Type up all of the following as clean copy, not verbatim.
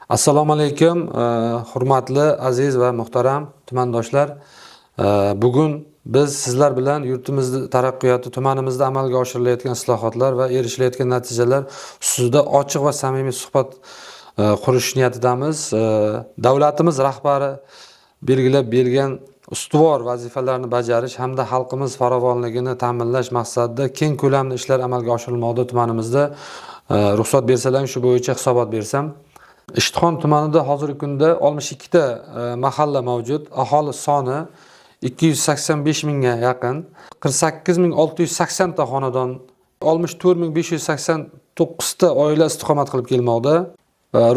Assalomu alaykum, hurmatli, aziz va muhtaram tumandoshlar. Bugun biz sizlar bilan yurtimizning taraqqiyoti, tumanimizda amalga oshirilayotgan islohotlar va erishilayotgan natijalar ustida ochiq va samimiy suhbat qurish niyatidamiz. Davlatimiz rahbari belgilab bergan ustuvor vazifalarni bajarish hamda xalqimiz farovonligini ta'minlash maqsadida keng ko'lamli ishlar amalga oshirilmoqda tumanimizda. Ruxsat bersalar shu bo'yicha hisobot bersam. Ishtixon tumanida hozirgi kunda 62 ta mahalla mavjud. Aholi soni 285 mingga yaqin. 48680 ta xonadon, 64589 ta oila istiqomat qilib kelmoqda.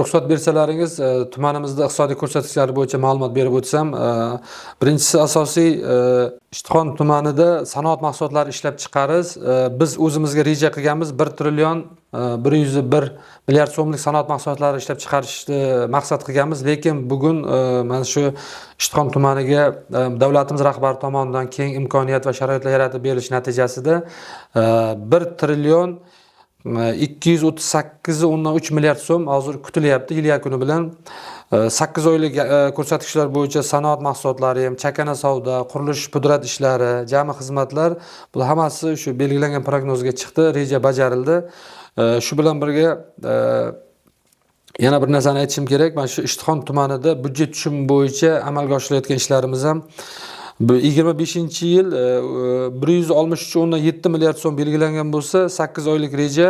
Ruxsat bersalaringiz tumanimizda iqtisodiy ko'rsatkichlar bo'yicha ma'lumot berib o'tsam, birinchisi asosiy Ishtixon tumanida sanoat mahsulotlari ishlab chiqarish. Biz o'zimizga reja qilganmiz 1 trillion 101 milliard so'mlik sanoat mahsulotlari ishlab chiqarishni maqsad qilganmiz, lekin bugun mana shu Ishtixon tumaniga davlatimiz rahbari tomonidan keng imkoniyat va sharoitlar yaratib berilish natijasida 1 trillion 238,3 milliard so'm hozir kutilyapti. Yil yakuni bilan 8 oylik ko'rsatkichlar bo'yicha sanoat mahsulotlari ham, chakana savdo, qurilish pudrat ishlari, jami xizmatlar bu hammasi shu belgilangan prognozga chiqdi, reja bajarildi. Shu bilan birga yana bir narsani aytishim kerak. Mana shu Ishtixon tumanida byudjet tushumi bo'yicha amalga oshirilayotgan ishlarimiz ham 25-yil 163,7 milliard so'm belgilangan bo'lsa, 8 oylik reja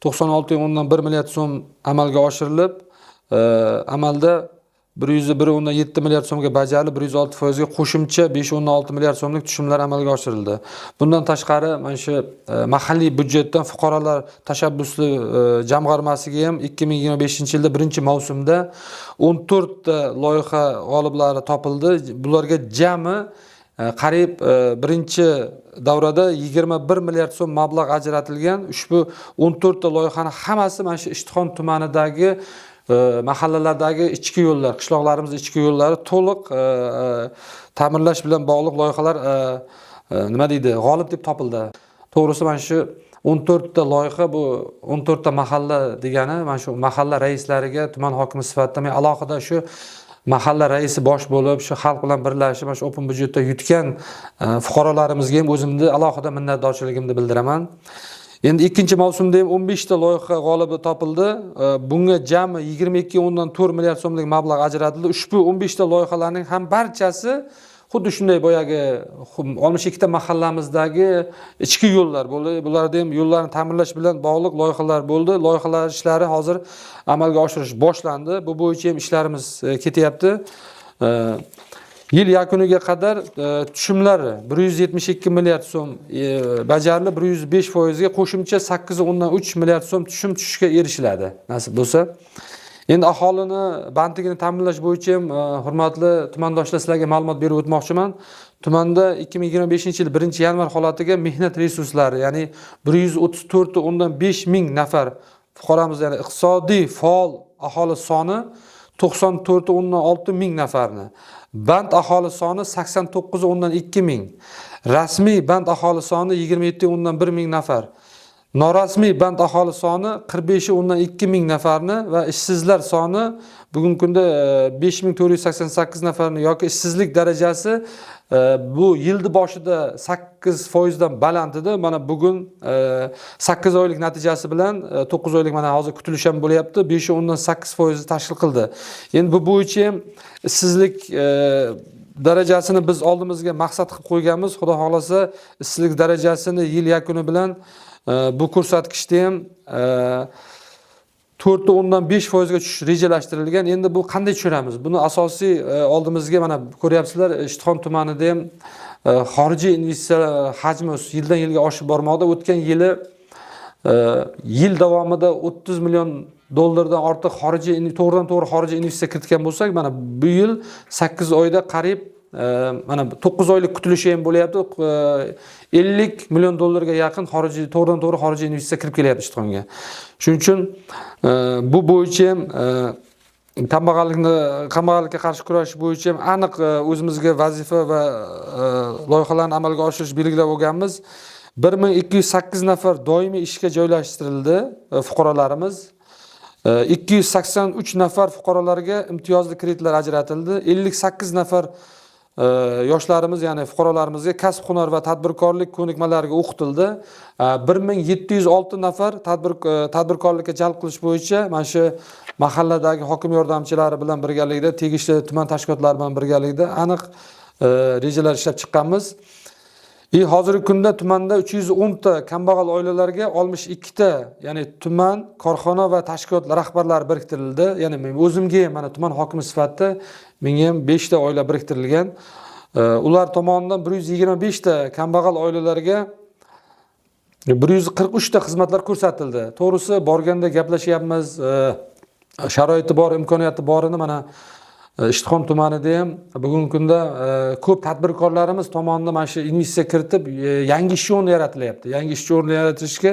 96,1 milliard so'm amalga oshirilib, amalda 101,7 milliard so'mga bajarilib, 106% ga qo'shimcha 5,6 milliard so'mlik tushumlar amalga oshirildi. Bundan tashqari mana shu mahalliy byudjetdan fuqarolar tashabbusli jamg'armasiga ham 2025-yilda birinchi mavsumda 14 ta loyiha g'oliblari topildi. Bularga jami qariyb birinchi davrada 21 milliard so'm mablag' ajratilgan. Ushbu 14 ta loyihani hammasi mana shu Ishtixon tumanidagi mahallalardagi ichki yo'llar, qishloqlarimiz ichki yo'llari to'liq ta'mirlash bilan bog'liq loyihalar nima deydi, g'olib deb topildi. To'g'risi mana shu 14 ta loyiha, bu 14 ta mahalla degani, mana shu mahalla raislariga tuman hokimi sifatida men alohida shu mahalla raisi bosh bo'lib, shu xalq bilan birlashib, mana shu open byudjetda yutgan fuqarolarimizga ham o'zimni alohida minnatdorchiligimni bildiraman. Endi ikkinchi mavsumda ham 15 ta loyiha g'olibi topildi. Bunga jami 22,4 milliard so'mlik mablag' ajratildi. Ushbu 15 ta loyihalarning ham barchasi xuddi shunday boyagi 62 ta mahallamizdagi ichki yo'llar bo'ldi. Bularda ham yo'llarni ta'mirlash bilan bog'liq loyihalar bo'ldi. Loyihalar ishlari hozir amalga oshirish boshlandi. Bu bo'yicha ham ishlarimiz ketyapti. Yil yakuniga qadar tushumlari 172 milliard so'm bajarilib, 105% ga qo'shimcha 8,3 milliard so'm tushum tushishga erishiladi, nasib bo'lsa. Endi aholini bandligini ta'minlash bo'yicha ham hurmatli tumandoshlar sizlarga ma'lumot berib o'tmoqchiman. Tumanda 2025-yil 1-yanvar holatiga mehnat resurslari, ya'ni 134,5 ming nafar fuqaromiz, ya'ni iqtisodiy faol aholi soni 94,6 ming nafarni. Band aholi soni 89,2 ming. Rasmiy band aholi soni 27,1 ming nafar. Norasmiy band aholi soni 45,2 ming nafarni va ishsizlar soni bugungi kunda 5488 nafarni yoki ishsizlik darajasi bu yildi boshida 8% dan baland edi. Mana bugun 8 oylik natijasi bilan 9 oylik mana hozir kutilish ham bo'lyapti. 5,8% tashkil qildi. Endi bu bo'yicha ham ishsizlik darajasini biz oldimizga maqsad qilib qo'yganmiz. Xudo xolasa ishsizlik darajasini yil yakuni bilan bu ko'rsatkichda ham 4,5% ga tushish rejalashtirilgan. Endi bu qanday tushiramiz? Buni asosiy oldimizga mana ko'ryapsizlar, Ishtixon tumanida ham xorijiy investitsiyalar hajmi yildan yilga oshib bormoqda. O'tgan yili yil davomida 30 million dollardan ortiq to'g'ridan to'g'ri xorijiy investitsiya kiritgan bo'lsak, mana bu yil 8 oyda qariyb mana 9 oylik kutilishi ham bo'lyapti. 50 million dollarga yaqin to'g'ridan to'g'ri xorijiy investitsiya kirib kelyapti Ishtixonga. Shuning uchun bu bo'yicha ham kambag'allikka qarshi kurashish bo'yicha ham aniq o'zimizga vazifa va loyihalarni amalga oshirish belgilab olganmiz. 1208 nafar doimiy ishga joylashtirildi fuqarolarimiz. 283 nafar fuqarolarga imtiyozli kreditlar ajratildi. 58 nafar yoshlarimiz, ya'ni fuqarolarimizga kasb, hunar va tadbirkorlik ko'nikmalariga o'qitildi. 1706 nafar tadbirkorlikka jalb qilish bo'yicha mana shu mahalladagi hokim yordamchilari bilan birgalikda, tegishli tuman tashkilotlari bilan birgalikda aniq rejalar ishlab chiqqanmiz. Hozirgi kunda tumanda 310 ta kambag'al oilalarga 62 ta, ya'ni tuman, korxona va tashkilot rahbarlari biriktirildi. Ya'ni men o'zimga ham mana tuman hokimi sifatida menga ham 5 ta oila biriktirilgan. Ular tomonidan 125 ta kambag'al oilalarga 143 ta xizmatlar ko'rsatildi. To'g'risi borganda gaplashyapmiz, sharoiti bor, imkoniyati borini mana Ishtixon tumanida ham bugungi kunda ko'p tadbirkorlarimiz tomonidan mana shu investitsiya kiritib, yangi ish o'rni yaratilyapti. Yangi ish o'rni yaratishga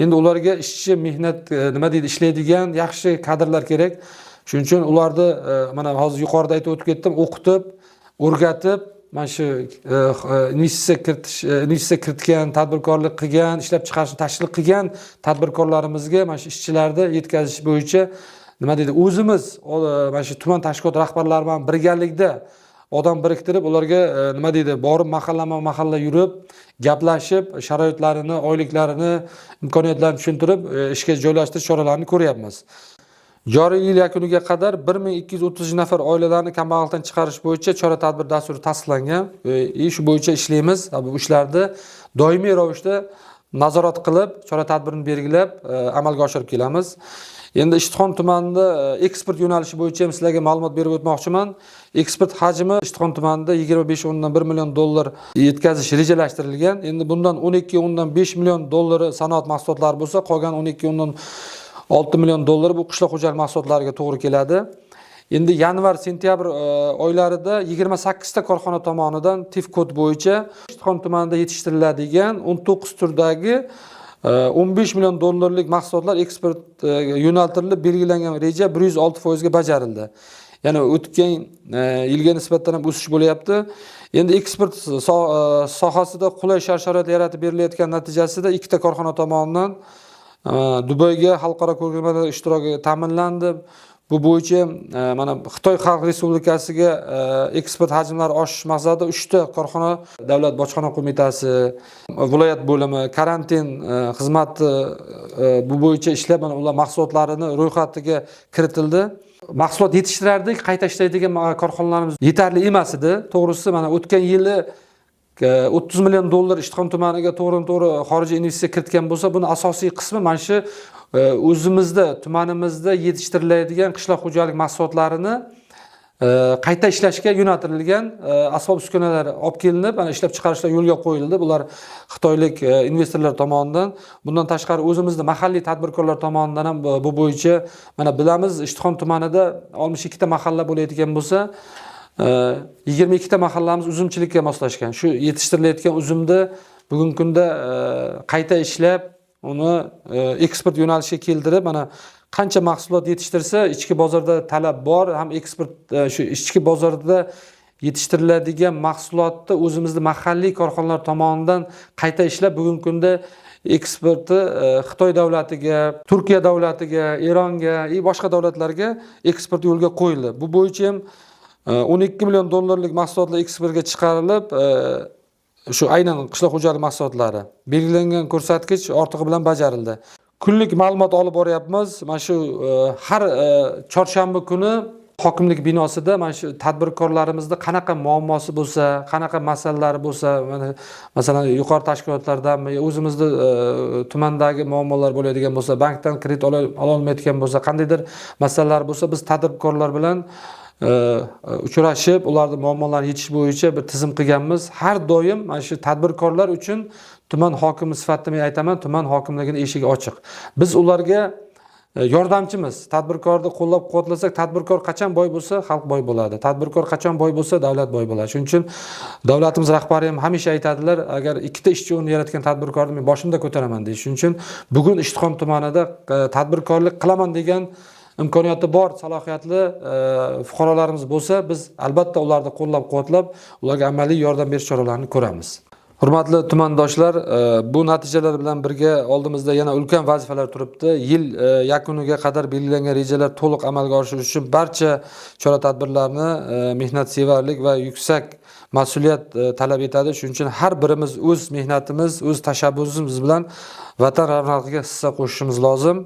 endi ularga ishchi, mehnat, nima deydi, ishlaydigan yaxshi kadrlar kerak. Shuning uchun ularni mana hozir yuqorida aytib o'tib ketdim, o'qitib, o'rgatib, mana shu investitsiya kiritgan, tadbirkorlik qilgan, ishlab chiqarishni tashkil qilgan tadbirkorlarimizga mana shu ishchilarni yetkazish bo'yicha nima deydi, o'zimiz mana shu tuman tashkilot rahbarlari bilan birgalikda odam biriktirib, ularga nima deydi, borib mahalla yurib, gaplashib, sharoitlarini, oyliklarini, imkoniyatlarini tushuntirib, ishga joylashtirish choralarini ko'ryapmiz. Joriy yil yakuniga qadar 1230 nafar oilalarni kambag'allikdan chiqarish bo'yicha chora-tadbir dasturi tasdiqlangan. Shu bo'yicha ishlaymiz. Bu ishlarni doimiy ravishda nazorat qilib, chora-tadbirni belgilab, amalga oshirib kelamiz. Endi Ishtixon tumanida eksport yo'nalishi bo'yicha sizlarga ma'lumot berib o'tmoqchiman. Eksport hajmi Ishtixon tumanida 25,1 million dollar yetkazish rejalashtirilgan. Endi bundan 12,5 million dollari sanoat mahsulotlari bo'lsa, qolgan 12,6 million dollar bu qishloq xo'jalik mahsulotlariga to'g'ri keladi. Endi yanvar-sentyabr oylarida 28 ta korxona tomonidan TIF kod bo'yicha Ishtixon tumanida yetishtiriladigan 19 turdagi 15 million dollarlik mahsulotlar eksport yo'naltirilib, belgilangan reja 106% ga bajarildi. Ya'ni o'tgan yilga nisbatan ham o'sish bo'lyapti. Endi eksport sohasida qulay shart-sharoit yaratib berilayotgan natijasida ikkita korxona tomonidan Dubayga xalqaro ko'rgazmalar ishtiroki ta'minlandi. Bu bo'yicha mana Xitoy Xalq Respublikasiga eksport hajmlari oshish maqsadida 3 ta korxona Davlat bojxona qo'mitasi, viloyat bo'limi, karantin xizmati bu bo'yicha ishlab, mana ular mahsulotlarini ro'yxatiga kiritildi. Mahsulot yetishtirardik, qayta ishlaydigan korxonalarimiz yetarli emas edi. To'g'risi mana o'tgan yili 30 million dollar Ishtixon tumaniga to'g'ri xorijiy investitsiya kiritgan bo'lsa, buni asosiy qismi mana shu o'zimizda, tumanimizda yetishtiriladigan qishloq xo'jalik mahsulotlarini qayta ishlashga yo'naltirilgan asbob-uskunalar olib kelinib, ana ishlab chiqarishlar yo'lga qo'yildi. Bular xitoylik investorlar tomonidan, bundan tashqari o'zimizda mahalliy tadbirkorlar tomonidan ham bu bo'yicha mana bilamiz, Ishtixon tumanida 62 ta mahalla bo'layotgan bo'lsa, 22 ta mahallamiz uzumchilikka moslashgan. Shu yetishtirilayotgan uzumni bugungi kunda qayta ishlab, uni eksport yo'nalishiga keltirib, mana qancha mahsulot yetishtirsa, ichki bozorda talab bor, ham eksport shu ichki bozorda yetishtiriladigan mahsulotni o'zimizning mahalliy korxonalar tomonidan qayta ishlab, bugungi kunda eksporti Xitoy davlatiga, Turkiya davlatiga, Eronga, boshqa davlatlarga eksport yo'lga qo'yildi. Bu bo'yicha ham 12 million dollarlik mahsulotlar eksportga chiqarilib, shu aynan qishloq xo'jalik mahsulotlari belgilangan ko'rsatkich ortig'i bilan bajarildi. Kunlik ma'lumot olib boryapmiz. Mana shu har chorshanba kuni hokimlik binosida mana shu tadbirkorlarimizda qanaqa muammosi bo'lsa, qanaqa masalalari bo'lsa, masalan yuqori tashkilotlardanmi, o'zimizda tumandagi muammolar bo'ladigan bo'lsa, bankdan kredit ola olmayotgan bo'lsa, qandaydir masalalar bo'lsa, biz tadbirkorlar bilan uchrashib, ularning muammolarini yechish bo'yicha bir tizim qilganmiz. Har doim mana shu tadbirkorlar uchun tuman hokimi sifatida men aytaman, tuman hokimligining eshigi ochiq. Biz ularga yordamchimiz. Tadbirkorni qo'llab-quvvatlasak, tadbirkor qachon boy bo'lsa, xalq boy bo'ladi. Tadbirkor qachon boy bo'lsa, davlat boy bo'ladi. Shuning uchun davlatimiz rahbari ham hamisha aytadilar, agar ikkita ishchi o'rni yaratgan tadbirkorni men boshimda ko'taraman deydi. Shuning uchun bugun Ishtixon tumanida tadbirkorlik qilaman degan imkoniyati bor, salohiyatli fuqarolarimiz bo'lsa, biz albatta ularni qo'llab-quvvatlab, ularga amaliy yordam berish choralarini ko'ramiz. Hurmatli tumandoshlar, bu natijalar bilan birga oldimizda yana ulkan vazifalar turibdi. Yil yakuniga qadar belgilangan rejalar to'liq amalga oshirish uchun barcha chora-tadbirlarni mehnatsevarlik va yuksak mas'uliyat talab etadi. Shuning uchun har birimiz o'z mehnatimiz, o'z tashabbusimiz bilan vatan ravnaqiga hissa qo'shishimiz lozim.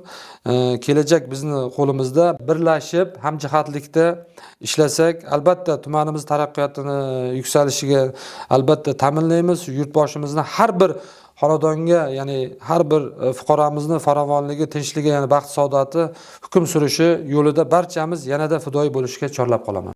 Kelajak bizni qo'limizda. Birlashib, hamjihatlikda ishlasak, albatta tumanimiz taraqqiyotini yuksalishiga albatta ta'minlaymiz. Yurtboshimizni har bir xonadonga, ya'ni har bir fuqaromizni farovonligi, tinchligi, ya'ni baxt saodati hukm surishi yo'lida barchamiz yanada fidoyi bo'lishga chorlab qolaman.